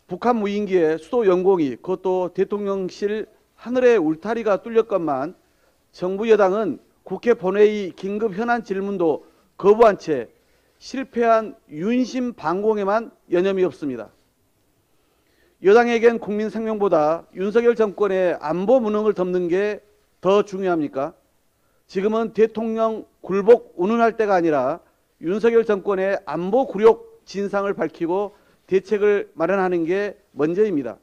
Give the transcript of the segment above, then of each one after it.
북한 무인기에 수도 영공이 그것도 대통령실 하늘의 울타리가 뚫렸건만 정부 여당은 국회 본회의 긴급 현안 질문도 거부한 채 실패한 윤심 반공에만 여념이 없습니다. 여당에겐 국민 생명보다 윤석열 정권의 안보 무능을 덮는 게 더 중요합니까? 지금은 대통령 굴복 운운할 때가 아니라 윤석열 정권의 안보 굴욕 진상을 밝히고 대책을 마련하는 게 먼저입니다.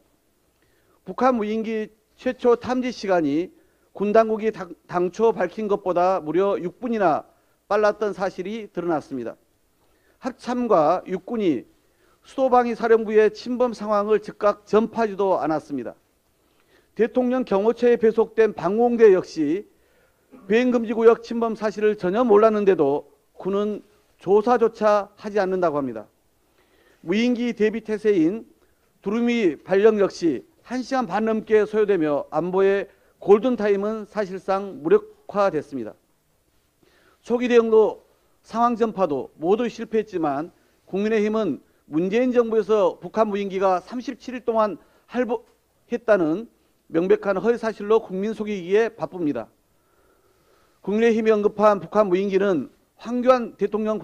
북한 무인기 최초 탐지 시간이 군 당국이 당초 밝힌 것보다 무려 6분이나 빨랐던 사실이 드러났습니다. 합참과 육군이 수도방위 사령부의 침범 상황을 즉각 전파하지도 않았습니다. 대통령 경호처에 배속된 방공대 역시 비행금지구역 침범 사실을 전혀 몰랐는데도 군은 조사조차 하지 않는다고 합니다. 무인기 대비 태세인 두루미 발령 역시 1시간 반 넘게 소요되며 안보의 골든타임은 사실상 무력화됐습니다. 초기 대응도 상황 전파도 모두 실패했지만 국민의힘은 문재인 정부에서 북한 무인기가 37일 동안 할보했다는 명백한 허위사실로 국민 속이기에 바쁩니다. 국민의힘이 언급한 북한 무인기는 황교안 대통령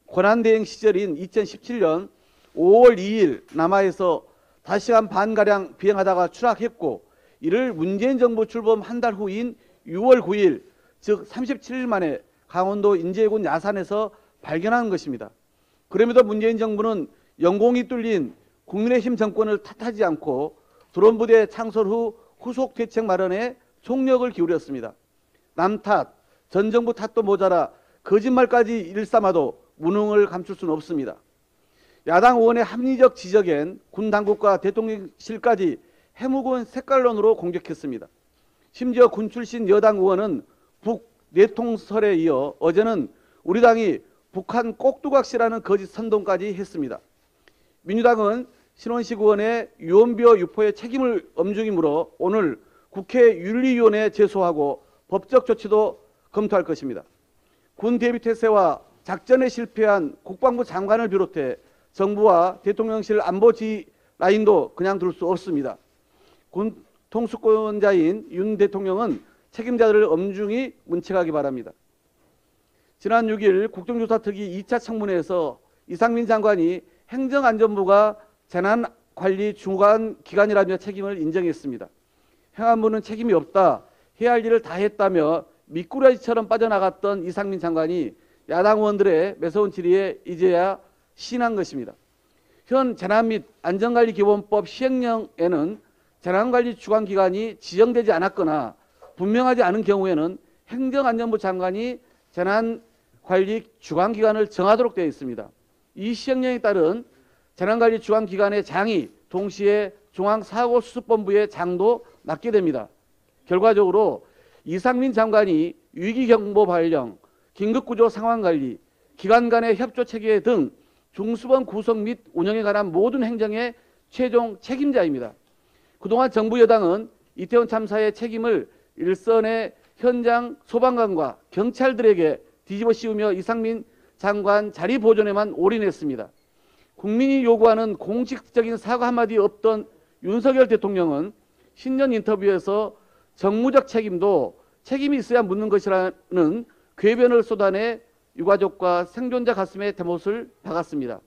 권한대행 시절인 2017년 5월 2일 남하에서 5시간 반가량 비행하다가 추락했고 이를 문재인 정부 출범 한 달 후인 6월 9일 즉 37일 만에 강원도 인제군 야산에서 발견한 것입니다. 그럼에도 문재인 정부는 영공이 뚫린 국민의힘 정권을 탓하지 않고 드론 부대 창설 후 후속 대책 마련에 총력을 기울였습니다. 남 탓, 전 정부 탓도 모자라 거짓말까지 일삼아도 무능을 감출 수는 없습니다. 야당 의원의 합리적 지적엔 군 당국과 대통령실까지 해묵은 색깔론으로 공격했습니다. 심지어 군 출신 여당 의원은 북 내통설에 이어 어제는 우리 당이 북한 꼭두각시라는 거짓 선동까지 했습니다. 민주당은 신원식 의원의 유언비어 유포의 책임을 엄중히 물어 오늘 국회 윤리위원회에 제소하고 법적 조치도 검토할 것입니다. 군 대비태세와 작전에 실패한 국방부 장관을 비롯해 정부와 대통령실 안보지 라인도 그냥 둘 수 없습니다. 군 통수권자인 윤 대통령은 책임자들을 엄중히 문책하기 바랍니다. 지난 6일 국정조사특위 2차 청문회에서 이상민 장관이 행정안전부가 재난관리 주관기관이라며 책임을 인정했습니다. 행안부는 책임이 없다, 해야 할 일을 다 했다며 미꾸라지처럼 빠져나갔던 이상민 장관이 야당 의원들의 매서운 질의에 이제야 시인한 것입니다. 현 재난 및 안전관리기본법 시행령에는 재난관리 주관기관이 지정되지 않았거나 분명하지 않은 경우에는 행정안전부 장관이 재난관리 주관기관을 정하도록 되어 있습니다. 이 시행령에 따른 재난관리 주관기관의 장이 동시에 중앙사고수습본부의 장도 맡게 됩니다. 결과적으로 이상민 장관이 위기경보 발령, 긴급구조 상황관리, 기관 간의 협조체계 등 중수본 구성 및 운영에 관한 모든 행정의 최종 책임자입니다. 그동안 정부 여당은 이태원 참사의 책임을 일선의 현장 소방관과 경찰들에게 뒤집어 씌우며 이상민 장관 자리 보존에만 올인했습니다. 국민이 요구하는 공식적인 사과 한마디 없던 윤석열 대통령은 신년 인터뷰에서 정무적 책임도 책임이 있어야 묻는 것이라는 궤변을 쏟아내 유가족과 생존자 가슴에 대못을 박았습니다.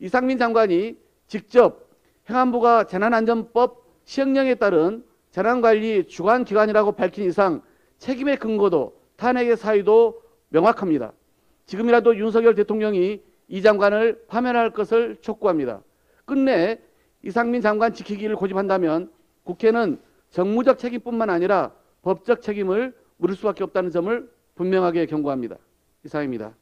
이상민 장관이 직접 행안부가 재난안전법 시행령에 따른 재난관리 주관기관이라고 밝힌 이상 책임의 근거도 탄핵의 사유도 명확합니다. 지금이라도 윤석열 대통령이 이 장관을 파면할 것을 촉구합니다. 끝내 이상민 장관 지키기를 고집한다면 국회는 정무적 책임뿐만 아니라 법적 책임을 물을 수밖에 없다는 점을 분명하게 경고합니다. 이상입니다.